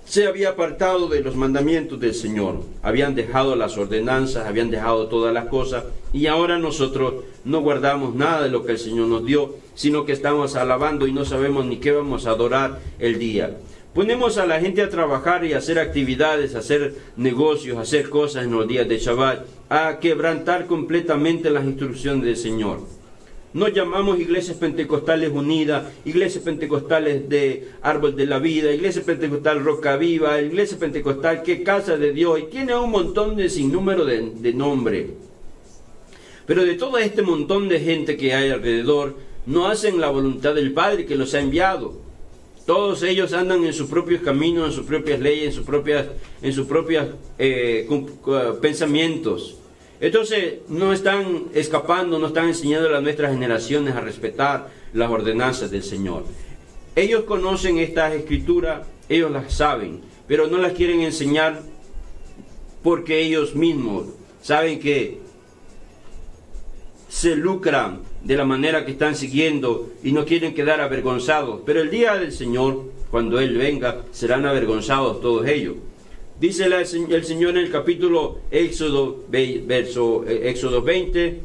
se había apartado de los mandamientos del Señor, habían dejado las ordenanzas, habían dejado todas las cosas, y ahora nosotros no guardamos nada de lo que el Señor nos dio, sino que estamos alabando y no sabemos ni qué vamos a adorar el día. Ponemos a la gente a trabajar y a hacer actividades, a hacer negocios, a hacer cosas en los días de Shabbat, a quebrantar completamente las instrucciones del Señor. Nos llamamos iglesias pentecostales unidas, iglesias pentecostales de Árbol de la Vida, iglesia pentecostal Roca Viva, iglesia pentecostal que Casa de Dios, y tiene un montón de sinnúmero de nombres. Pero de todo este montón de gente que hay alrededor, no hacen la voluntad del Padre que los ha enviado. Todos ellos andan en sus propios caminos, en sus propias leyes, en sus propios pensamientos. Entonces no están escapando, no están enseñando a nuestras generaciones a respetar las ordenanzas del Señor. Ellos conocen estas escrituras, ellos las saben, pero no las quieren enseñar porque ellos mismos saben que se lucran de la manera que están siguiendo y no quieren quedar avergonzados. Pero el día del Señor, cuando Él venga, serán avergonzados todos ellos. Dice el Señor en el capítulo Éxodo 20,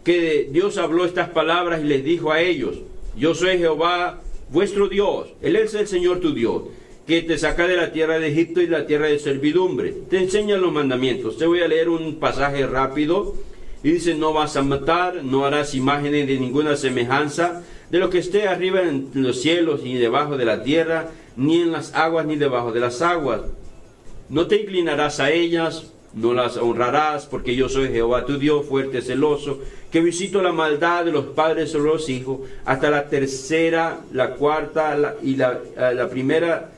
que Dios habló estas palabras y les dijo a ellos: yo soy Jehová vuestro Dios, Él es el Señor tu Dios, que te saca de la tierra de Egipto y la tierra de servidumbre. Te enseña los mandamientos. Te voy a leer un pasaje rápido. Y dice: no vas a matar, no harás imágenes de ninguna semejanza de lo que esté arriba en los cielos, ni debajo de la tierra, ni en las aguas, ni debajo de las aguas. No te inclinarás a ellas, no las honrarás, porque yo soy Jehová tu Dios, fuerte, celoso, que visito la maldad de los padres sobre los hijos, hasta la tercera, la cuarta y la primera,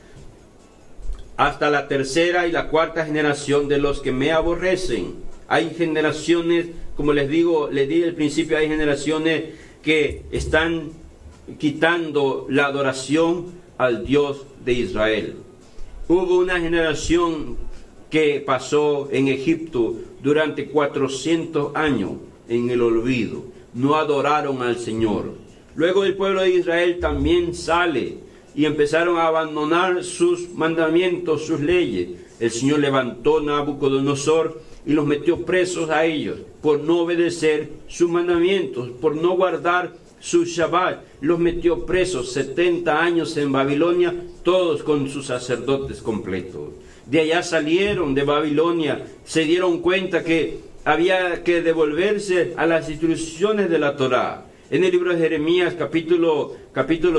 hasta la tercera y la cuarta generación de los que me aborrecen. Hay generaciones, como les di al principio, hay generaciones que están quitando la adoración al Dios de Israel. Hubo una generación que pasó en Egipto durante 400 años en el olvido. No adoraron al Señor. Luego el pueblo de Israel también sale y empezaron a abandonar sus mandamientos, sus leyes. El Señor levantó a Nabucodonosor y los metió presos a ellos por no obedecer sus mandamientos, por no guardar su Shabbat. Los metió presos 70 años en Babilonia, todos con sus sacerdotes completos. de allá salieron, de Babilonia, se dieron cuenta que había que devolverse a las instrucciones de la Torá. En el libro de Jeremías, capítulo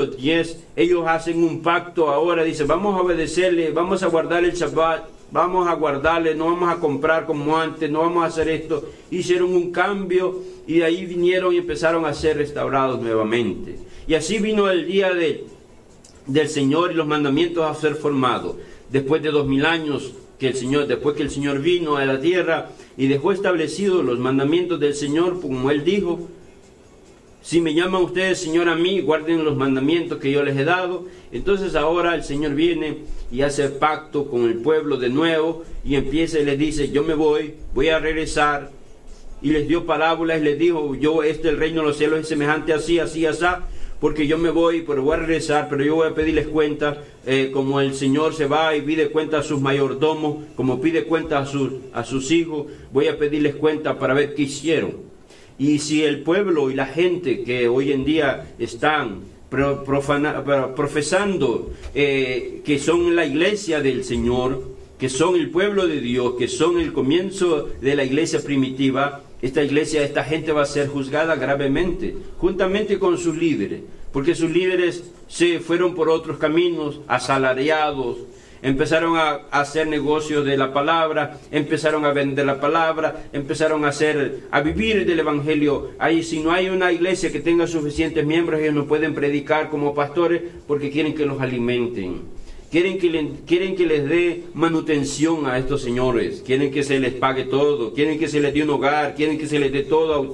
10, ellos hacen un pacto ahora, dicen, vamos a obedecerle, vamos a guardar el Shabbat, vamos a guardarle, no vamos a comprar como antes, no vamos a hacer esto. Hicieron un cambio y de ahí vinieron y empezaron a ser restaurados nuevamente. Y así vino el día del Señor y los mandamientos a ser formados. Después de 2000 años, después que el Señor vino a la tierra y dejó establecidos los mandamientos del Señor, como Él dijo, si me llaman ustedes Señor a mí, guarden los mandamientos que yo les he dado. Entonces ahora el Señor viene y hace pacto con el pueblo de nuevo y empieza y les dice, yo me voy a regresar. Y les dio parábolas y les dijo, el reino de los cielos es semejante así, así, así, porque yo me voy, pero voy a regresar, pero yo voy a pedirles cuenta, como el Señor se va y pide cuenta a sus mayordomos, como pide cuenta a sus hijos, voy a pedirles cuenta para ver qué hicieron. Y si el pueblo y la gente que hoy en día están profesando que son la iglesia del Señor, que son el pueblo de Dios, que son el comienzo de la iglesia primitiva, esta gente va a ser juzgada gravemente, juntamente con sus líderes, porque sus líderes se fueron por otros caminos, asalariados, empezaron a hacer negocios de la palabra, empezaron a vender la palabra, empezaron a vivir del evangelio. Ahí, si no hay una iglesia que tenga suficientes miembros, ellos no pueden predicar como pastores porque quieren que los alimenten. Quieren que les dé manutención a estos señores, quieren que se les pague todo, quieren que se les dé un hogar, quieren que se les dé todo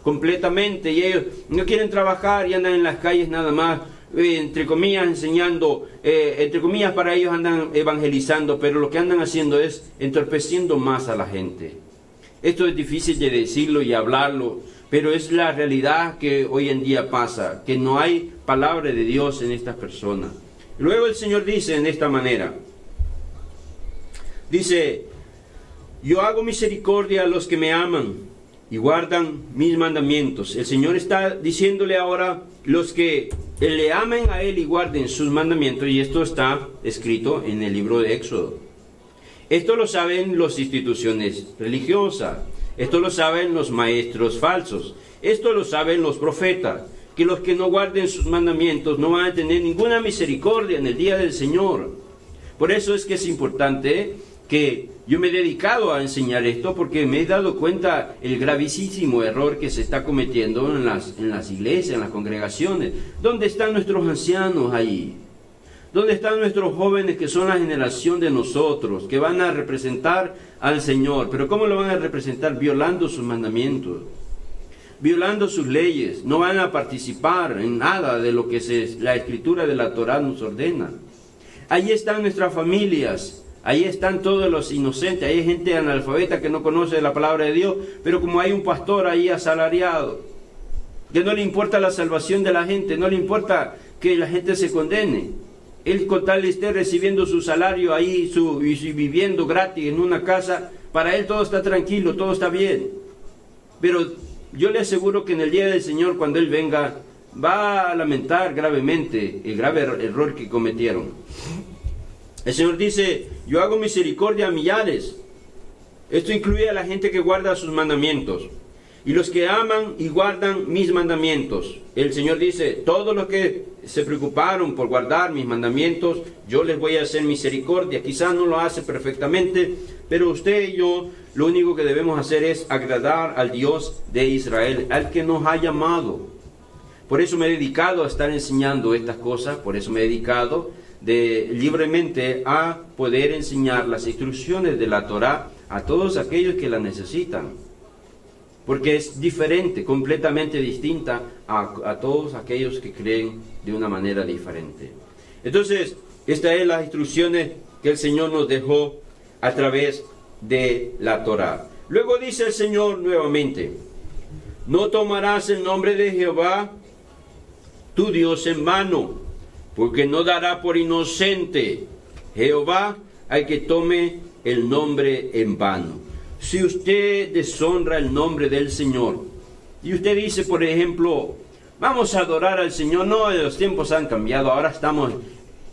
completamente, y ellos no quieren trabajar y andan en las calles nada más, entre comillas enseñando, entre comillas para ellos andan evangelizando, pero lo que andan haciendo es entorpeciendo más a la gente. Esto es difícil de decirlo y hablarlo, pero es la realidad que hoy en día pasa, que no hay palabra de Dios en estas personas. Luego el Señor dice en esta manera, dice, yo hago misericordia a los que me aman y guardan mis mandamientos. El Señor está diciéndole ahora, los que le amen a Él y guarden sus mandamientos, y esto está escrito en el libro de Éxodo. Esto lo saben las instituciones religiosas, esto lo saben los maestros falsos, esto lo saben los profetas, que los que no guarden sus mandamientos no van a tener ninguna misericordia en el día del Señor. Por eso es que es importante que yo me he dedicado a enseñar esto, porque me he dado cuenta el gravísimo error que se está cometiendo en las iglesias, en las congregaciones. ¿Dónde están nuestros ancianos ahí? ¿Dónde están nuestros jóvenes que son la generación de nosotros, que van a representar al Señor? Pero ¿cómo lo van a representar? Violando sus mandamientos, violando sus leyes. No van a participar en nada de lo que la Escritura de la Torá nos ordena. Ahí están nuestras familias, ahí están todos los inocentes, ahí hay gente analfabeta que no conoce la palabra de Dios, pero como hay un pastor ahí asalariado, que no le importa la salvación de la gente, no le importa que la gente se condene. Él con tal esté recibiendo su salario ahí y viviendo gratis en una casa, para él todo está tranquilo, todo está bien. Pero yo le aseguro que en el día del Señor, cuando Él venga, va a lamentar gravemente el grave error que cometieron. El Señor dice, yo hago misericordia a millares. Esto incluye a la gente que guarda sus mandamientos. Y los que aman y guardan mis mandamientos. El Señor dice, todos los que se preocuparon por guardar mis mandamientos, yo les voy a hacer misericordia. Quizás no lo hace perfectamente, pero usted y yo, lo único que debemos hacer es agradar al Dios de Israel, al que nos ha llamado. Por eso me he dedicado a estar enseñando estas cosas, por eso me he dedicado libremente a poder enseñar las instrucciones de la Torá a todos aquellos que la necesitan. Porque es diferente, completamente distinta a todos aquellos que creen de una manera diferente. Entonces, estas son las instrucciones que el Señor nos dejó a través de la Torá. Luego dice el Señor nuevamente, no tomarás el nombre de Jehová, tu Dios, en vano, porque no dará por inocente Jehová al que tome el nombre en vano. Si usted deshonra el nombre del Señor, y usted dice, por ejemplo, vamos a adorar al Señor, no, los tiempos han cambiado, ahora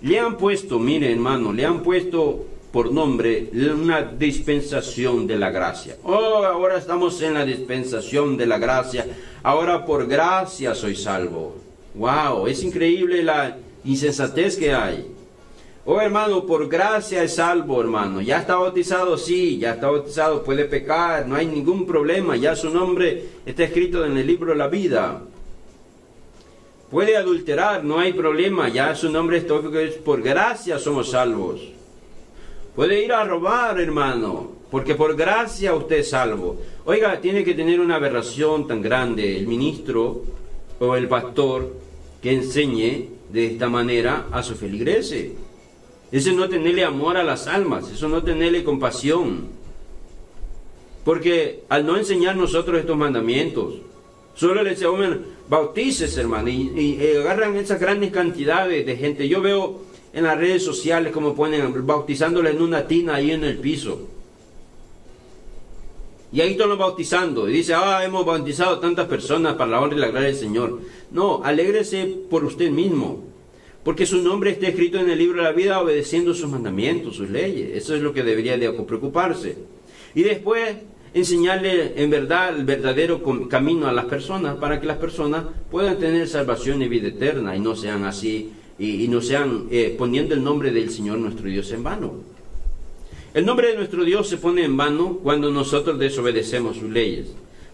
le han puesto, mire hermano, le han puesto por nombre una dispensación de la gracia. Oh, ahora estamos en la dispensación de la gracia. Ahora por gracia soy salvo. Wow, es increíble la insensatez que hay. Oh, hermano, por gracia es salvo, hermano. Ya está bautizado, sí, ya está bautizado, puede pecar, no hay ningún problema. Ya su nombre está escrito en el libro de la vida. Puede adulterar, no hay problema. Ya su nombre está escrito, por gracia somos salvos. Puede ir a robar, hermano, porque por gracia usted es salvo. Oiga, tiene que tener una aberración tan grande el ministro o el pastor que enseñe de esta manera a su feligreses. Eso es no tenerle amor a las almas, eso no tenerle compasión. Porque al no enseñar nosotros estos mandamientos, solo le decimos, bautícese, hermano, y agarran esas grandes cantidades de gente. Yo veo en las redes sociales como ponen bautizándole en una tina ahí en el piso. Y ahí están los bautizando. Y dice, hemos bautizado tantas personas para la honra y la gloria del Señor. No, alégrese por usted mismo. Porque su nombre está escrito en el libro de la vida obedeciendo sus mandamientos, sus leyes. Eso es lo que debería de preocuparse. Y después enseñarle en verdad el verdadero camino a las personas para que las personas puedan tener salvación y vida eterna y no sean así. Y no sean poniendo el nombre del Señor nuestro Dios en vano. El nombre de nuestro Dios se pone en vano cuando nosotros desobedecemos sus leyes.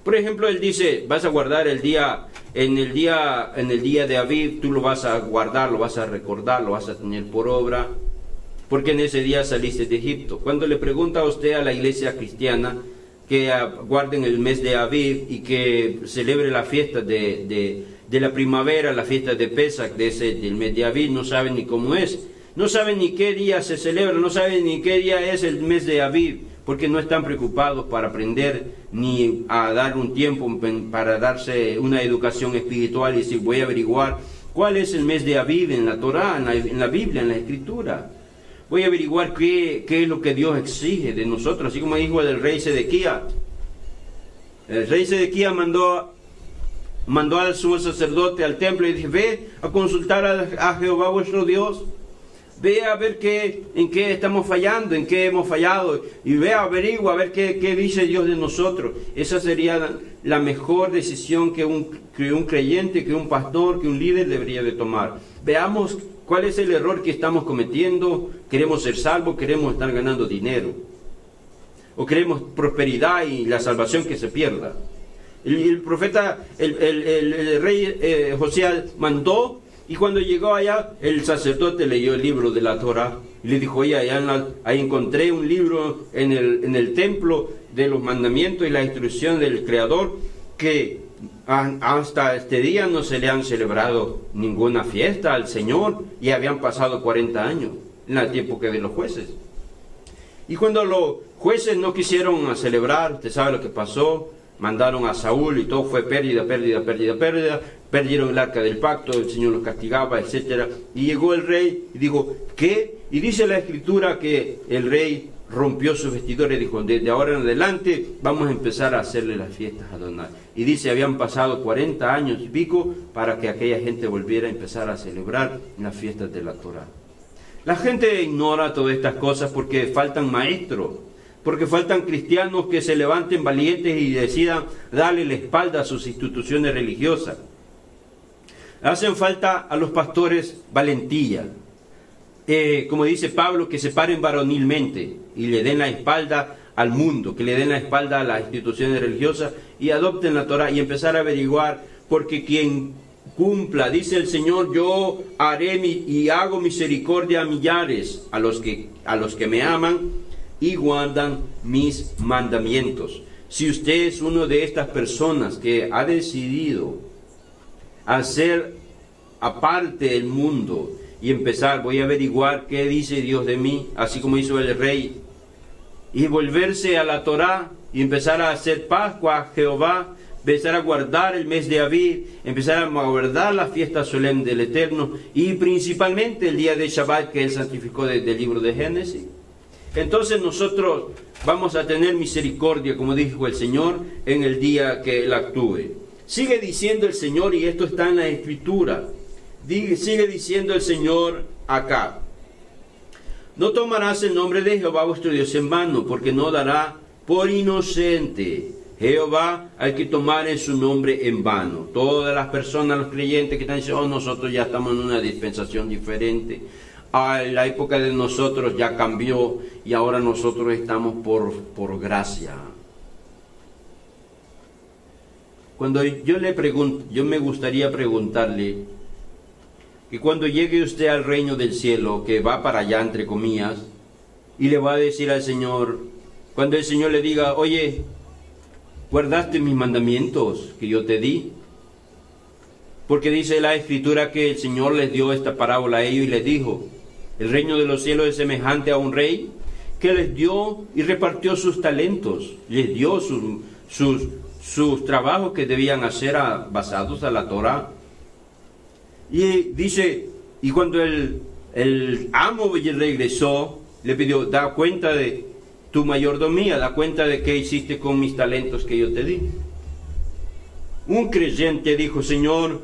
Por ejemplo, Él dice, vas a guardar el día, en el día de Aviv, tú lo vas a guardar, lo vas a recordar, lo vas a tener por obra, porque en ese día saliste de Egipto. Cuando le pregunta a usted a la iglesia cristiana que guarden el mes de Aviv y que celebre la fiesta de la primavera, la fiesta de Pesach, del mes de Aviv, no saben ni cómo es, no saben ni qué día se celebra, no saben ni qué día es el mes de Aviv, porque no están preocupados para aprender ni a dar un tiempo para darse una educación espiritual y decir, voy a averiguar cuál es el mes de Aviv en la Torá, en la Biblia, en la Escritura. Voy a averiguar qué es lo que Dios exige de nosotros, así como dijo el rey Sedequías. El rey Sedequías mandó al sumo sacerdote al templo y dijo, ve a consultar a Jehová vuestro Dios, ve a ver en qué estamos fallando, en qué hemos fallado, y ve a averigua a ver qué dice Dios de nosotros. Esa sería la mejor decisión que un creyente, que un pastor, que un líder debería de tomar. Veamos cuál es el error que estamos cometiendo. Queremos ser salvos, queremos estar ganando dinero, o queremos prosperidad y la salvación que se pierda. El profeta, el rey Josías mandó, y cuando llegó allá, el sacerdote leyó el libro de la Torá y le dijo, oye, ahí encontré un libro en el templo de los mandamientos y la instrucción del Creador, que hasta este día no se le han celebrado ninguna fiesta al Señor, y habían pasado 40 años en el tiempo que de los jueces. Y cuando los jueces no quisieron celebrar, usted sabe lo que pasó. Mandaron a Saúl y todo fue pérdida. Perdieron el arca del pacto, el Señor los castigaba, etc. Y llegó el rey y dijo, ¿qué? Y dice la Escritura que el rey rompió sus vestidores y dijo, desde ahora en adelante vamos a empezar a hacerle las fiestas a Adonai. Y dice, habían pasado 40 años y pico para que aquella gente volviera a empezar a celebrar las fiestas de la Torá. La gente ignora todas estas cosas porque faltan maestros, porque faltan cristianos que se levanten valientes y decidan darle la espalda a sus instituciones religiosas. Hacen falta a los pastores valentía, como dice Pablo, que se paren varonilmente y le den la espalda al mundo, que le den la espalda a las instituciones religiosas y adopten la Torá y empezar a averiguar, porque quien cumpla, dice el Señor, yo haré y hago misericordia a millares, a los que me aman y guardan mis mandamientos. Si usted es uno de estas personas que ha decidido hacer aparte el mundo y empezar, voy a averiguar qué dice Dios de mí, así como hizo el rey, y volverse a la Torá y empezar a hacer Pascua a Jehová, empezar a guardar el mes de Aviv, empezar a guardar la fiesta solemne del Eterno y principalmente el día de Shabbat que Él santificó desde el libro de Génesis. Entonces nosotros vamos a tener misericordia, como dijo el Señor, en el día que Él actúe. Sigue diciendo el Señor, y esto está en la Escritura, sigue diciendo el Señor acá. No tomarás el nombre de Jehová vuestro Dios en vano, porque no dará por inocente Jehová al que tomare su nombre en vano. Todas las personas, los creyentes que están diciendo, nosotros ya estamos en una dispensación diferente. La época de nosotros ya cambió y ahora nosotros estamos por gracia. Cuando yo me gustaría preguntarle que cuando llegue usted al reino del cielo, que va para allá entre comillas, y le va a decir al Señor, cuando el Señor le diga, oye, ¿guardaste mis mandamientos que yo te di? Porque dice la Escritura que el Señor les dio esta parábola a ellos y les dijo, el reino de los cielos es semejante a un rey que les dio y repartió sus talentos, les dio sus trabajos que debían hacer basados a la Torah. Y dice, y cuando el amo regresó, le pidió, da cuenta de tu mayordomía, da cuenta de qué hiciste con mis talentos que yo te di. Un creyente dijo, Señor,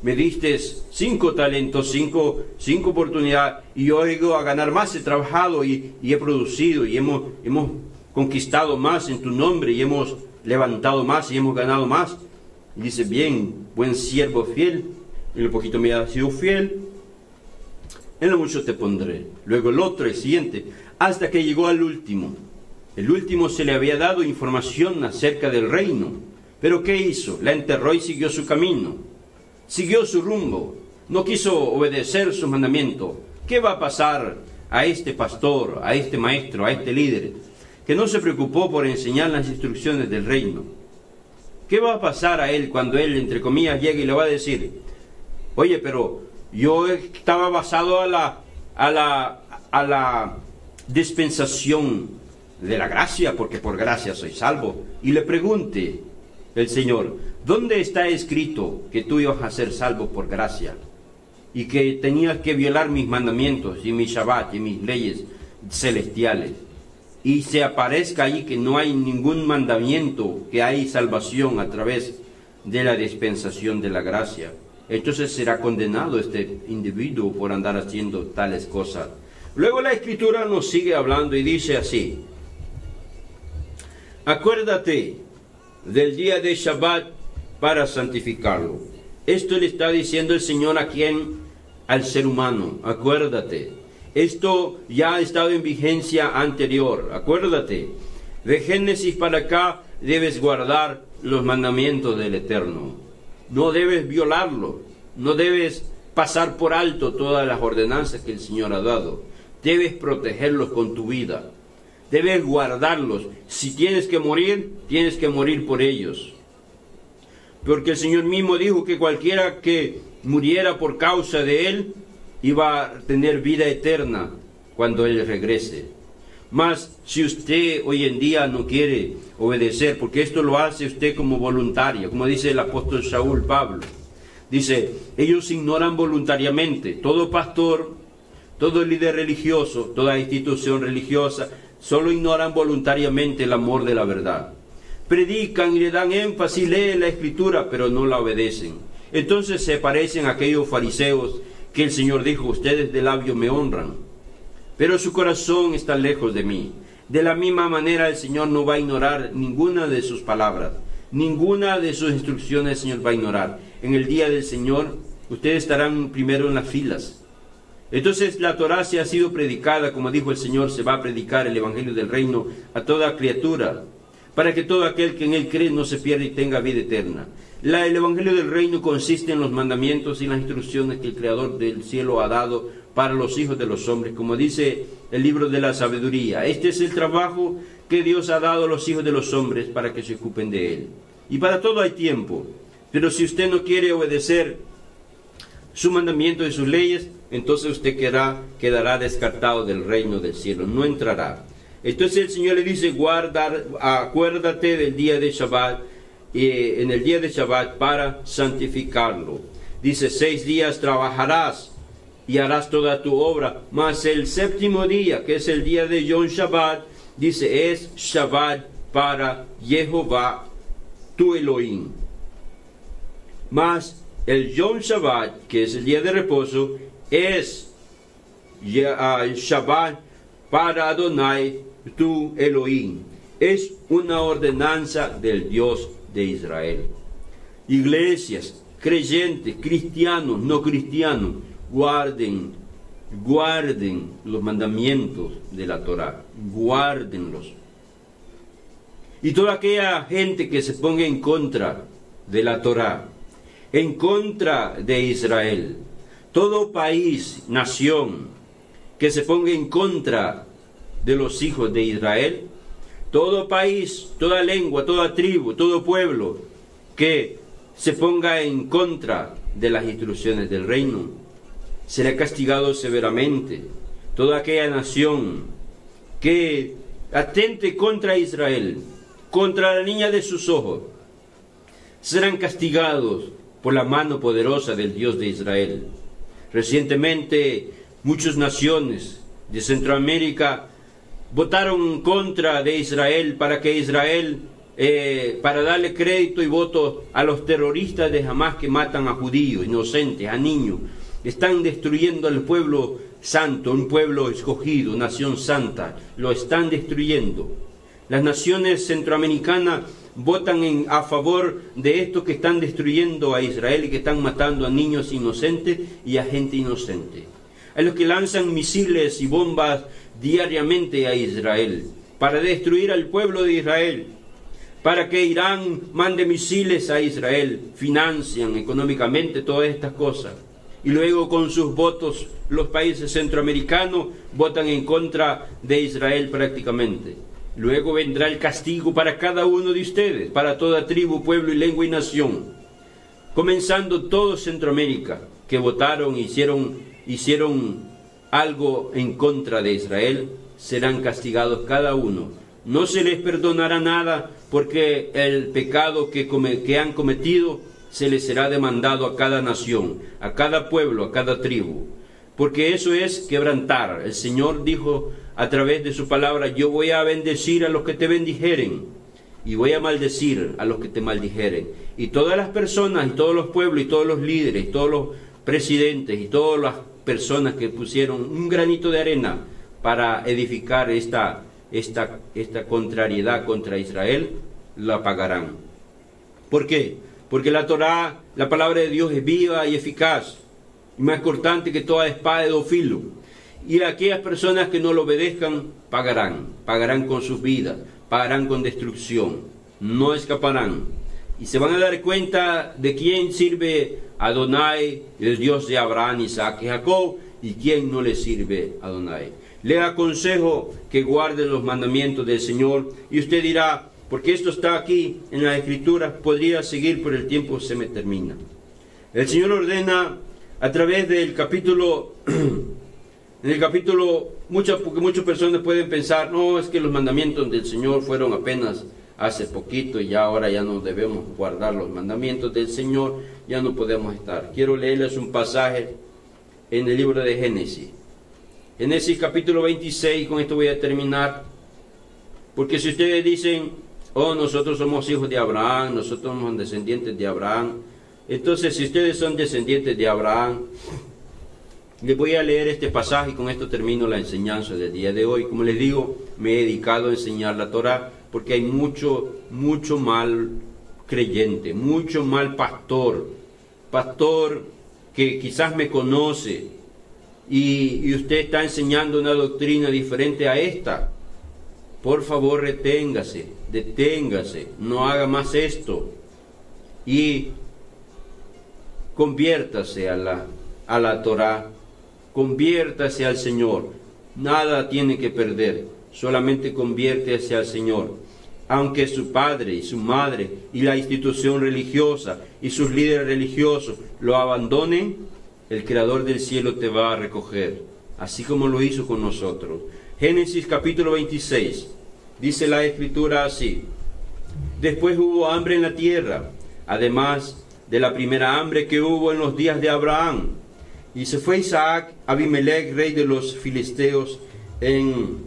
me diste 5 talentos, 5 oportunidades, y yo he ido a ganar más, he trabajado y he producido, y hemos conquistado más en tu nombre, y hemos levantado más, y hemos ganado más. Y dice, bien, buen siervo fiel, en lo poquito me has sido fiel, en lo mucho te pondré. Luego el siguiente, hasta que llegó al último. El último se le había dado información acerca del reino. Pero ¿qué hizo? La enterró y siguió su camino. Siguió su rumbo. No quiso obedecer sus mandamientos. ¿Qué va a pasar a este pastor, a este maestro, a este líder, que no se preocupó por enseñar las instrucciones del reino? ¿Qué va a pasar a él cuando él, entre comillas, llegue y le va a decir, oye, pero yo estaba basado a la dispensación de la gracia, porque por gracia soy salvo? Y le pregunte el Señor, ¿dónde está escrito que tú ibas a ser salvo por gracia? Y que tenías que violar mis mandamientos y mis Shabbat y mis leyes celestiales. Y se aparezca ahí que no hay ningún mandamiento, que hay salvación a través de la dispensación de la gracia. Entonces será condenado este individuo por andar haciendo tales cosas. Luego la Escritura nos sigue hablando y dice así, acuérdate del día de Shabbat para santificarlo. Esto le está diciendo el Señor a quien, al ser humano, acuérdate. Esto ya ha estado en vigencia anterior, acuérdate. De Génesis para acá debes guardar los mandamientos del Eterno. No debes violarlos, no debes pasar por alto todas las ordenanzas que el Señor ha dado. Debes protegerlos con tu vida. Debes guardarlos. Si tienes que morir por ellos. Porque el Señor mismo dijo que cualquiera que muriera por causa de Él iba a tener vida eterna cuando Él regrese. Mas si usted hoy en día no quiere obedecer, porque esto lo hace usted como voluntario, como dice el apóstol Saúl Pablo, dice, ellos ignoran voluntariamente. Todo pastor, todo líder religioso, toda institución religiosa, solo ignoran voluntariamente el amor de la verdad. Predican y le dan énfasis, leen la Escritura, pero no la obedecen. Entonces se parecen a aquellos fariseos que el Señor dijo, ustedes de labio me honran, pero su corazón está lejos de mí. De la misma manera el Señor no va a ignorar ninguna de sus palabras, ninguna de sus instrucciones el Señor va a ignorar. En el día del Señor, ustedes estarán primero en las filas. Entonces la Torah se ha sido predicada, como dijo el Señor, se va a predicar el Evangelio del Reino a toda criatura, para que todo aquel que en Él cree no se pierda y tenga vida eterna. El Evangelio del Reino consiste en los mandamientos y las instrucciones que el Creador del cielo ha dado para los hijos de los hombres, como dice el libro de la sabiduría. Este es el trabajo que Dios ha dado a los hijos de los hombres para que se ocupen de Él. Y para todo hay tiempo, pero si usted no quiere obedecer su mandamiento y sus leyes, entonces usted quedará descartado del reino del cielo, no entrará. Entonces el Señor le dice, acuérdate del día de Shabbat, en el día de Shabbat para santificarlo. Dice, 6 días trabajarás y harás toda tu obra, mas el séptimo día, que es el día de Yom Shabbat, dice, es Shabbat para Jehová tu Elohim. Mas el Yom Shabbat, que es el día de reposo, es Shabbat para Adonai tu Elohim. Es una ordenanza del Dios de Israel. Iglesias, creyentes, cristianos, no cristianos, guarden los mandamientos de la Torá, guárdenlos. Y toda aquella gente que se ponga en contra de la Torá, en contra de Israel, todo país, nación, que se ponga en contra de los hijos de Israel, todo país, toda lengua, toda tribu, todo pueblo que se ponga en contra de las instrucciones del reino, será castigado severamente. Toda aquella nación que atente contra Israel, contra la niña de sus ojos, serán castigados por la mano poderosa del Dios de Israel. Recientemente, muchas naciones de Centroamérica votaron en contra de Israel para que Israel, para darle crédito y voto a los terroristas de Hamás que matan a judíos, inocentes, a niños. Están destruyendo al pueblo santo, un pueblo escogido, nación santa. Lo están destruyendo. Las naciones centroamericanas votan a favor de estos que están destruyendo a Israel y que están matando a niños inocentes y a gente inocente. A los que lanzan misiles y bombas diariamente a Israel para destruir al pueblo de Israel, para que Irán mande misiles a Israel, financian económicamente todas estas cosas. Y luego con sus votos los países centroamericanos votan en contra de Israel prácticamente. Luego vendrá el castigo para cada uno de ustedes, para toda tribu, pueblo y lengua y nación. Comenzando todo Centroamérica, que votaron, hicieron algo en contra de Israel, serán castigados cada uno. No se les perdonará nada, porque el pecado que han cometido se les será demandado a cada nación, a cada pueblo, a cada tribu. Porque eso es quebrantar. El Señor dijo a través de su palabra: yo voy a bendecir a los que te bendijeren, y voy a maldecir a los que te maldijeren. Y todas las personas, y todos los pueblos, y todos los líderes, y todos los presidentes, y todas las personas que pusieron un granito de arena para edificar esta contrariedad contra Israel, la pagarán. ¿Por qué? Porque la Torá, la palabra de Dios, es viva y eficaz, y más cortante que toda espada de dos filos. Y aquellas personas que no lo obedezcan pagarán con sus vidas, pagarán con destrucción, no escaparán. Y se van a dar cuenta de quién sirve a Adonai, el Dios de Abraham, Isaac y Jacob, y quién no le sirve a Adonai. Le aconsejo que guarde los mandamientos del Señor. Y usted dirá: porque esto está aquí en la Escritura, podría seguir, pero el tiempo se me termina. El Señor ordena a través del capítulo, en el capítulo, porque muchas personas pueden pensar: no, es que los mandamientos del Señor fueron apenas hace poquito y ya ahora ya no debemos guardar los mandamientos del Señor, ya no podemos estar. Quiero leerles un pasaje en el libro de Génesis. Génesis capítulo 26, con esto voy a terminar. Porque si ustedes dicen: oh, nosotros somos hijos de Abraham, nosotros somos descendientes de Abraham, entonces si ustedes son descendientes de Abraham, les voy a leer este pasaje y con esto termino la enseñanza del día de hoy. Como les digo, me he dedicado a enseñar la Torá, porque hay mucho mal creyente, mucho mal pastor que quizás me conoce y usted está enseñando una doctrina diferente a esta. Por favor, deténgase, no haga más esto y conviértase a la Torá, conviértase al Señor. Nada tiene que perder, solamente conviértase al Señor. Aunque su padre y su madre y la institución religiosa y sus líderes religiosos lo abandonen, el Creador del cielo te va a recoger, así como lo hizo con nosotros. Génesis capítulo 26, dice la Escritura así: después hubo hambre en la tierra, además de la primera hambre que hubo en los días de Abraham. Y se fue Isaac a Abimelech, rey de los filisteos, en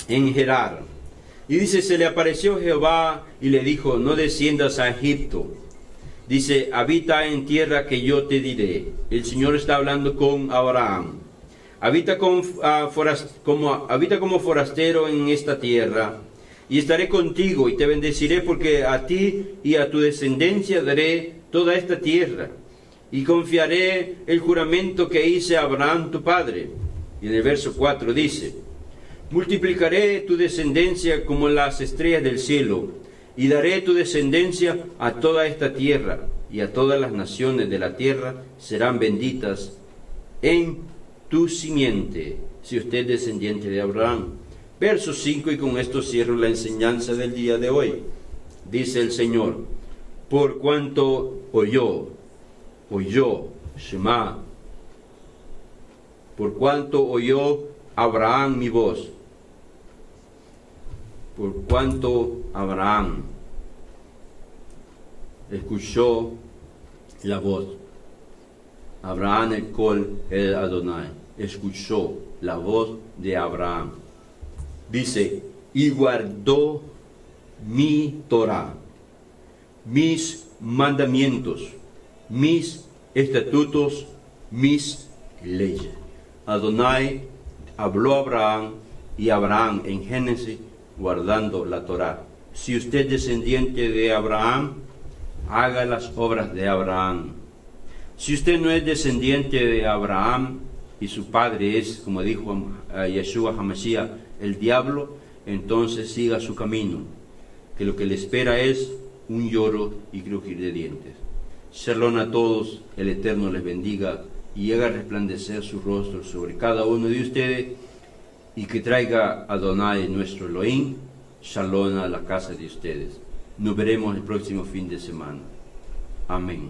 Gerar. Y dice: se le apareció Jehová y le dijo: no desciendas a Egipto. Dice: habita en tierra que yo te diré. El Señor está hablando con Abraham. habita como forastero en esta tierra, y estaré contigo y te bendeciré, porque a ti y a tu descendencia daré toda esta tierra, y confiaré el juramento que hice a Abraham tu padre. Y en el verso 4 dice: multiplicaré tu descendencia como las estrellas del cielo, y daré tu descendencia a toda esta tierra, y a todas las naciones de la tierra serán benditas en tu simiente, si usted es descendiente de Abraham. Verso 5, y con esto cierro la enseñanza del día de hoy. Dice el Señor: por cuanto oyó, Shema, por cuanto oyó Abraham mi voz, por cuanto Abraham escuchó la voz, Abraham el Kol el Adonai, escuchó la voz de Abraham. Dice: y guardó mi Torah, mis mandamientos, mis estatutos, mis leyes. Adonai habló a Abraham, y Abraham en Génesis guardando la Torah. Si usted es descendiente de Abraham, haga las obras de Abraham. Si usted no es descendiente de Abraham y su padre es, como dijo Yeshua HaMashiach, el diablo, entonces siga su camino, que lo que le espera es un lloro y crujir de dientes. Shalom a todos, el Eterno les bendiga y haga resplandecer su rostro sobre cada uno de ustedes, y que traiga Adonai nuestro Elohim Shalom a la casa de ustedes. Nos veremos el próximo fin de semana. Amén.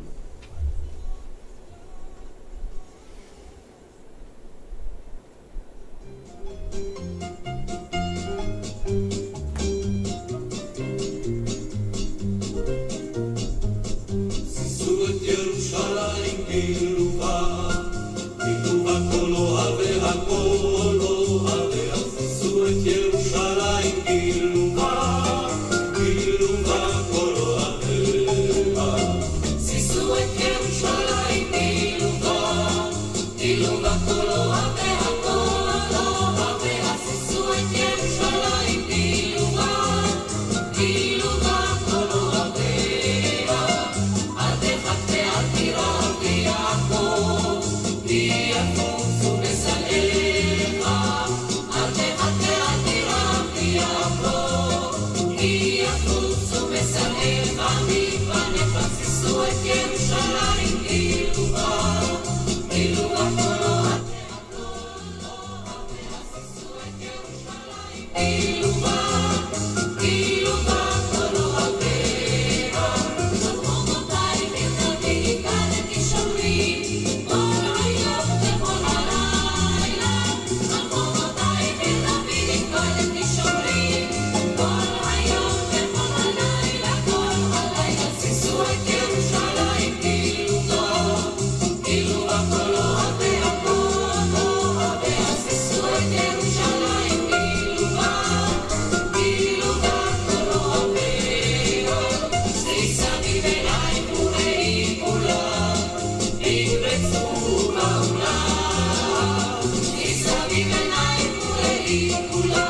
Kula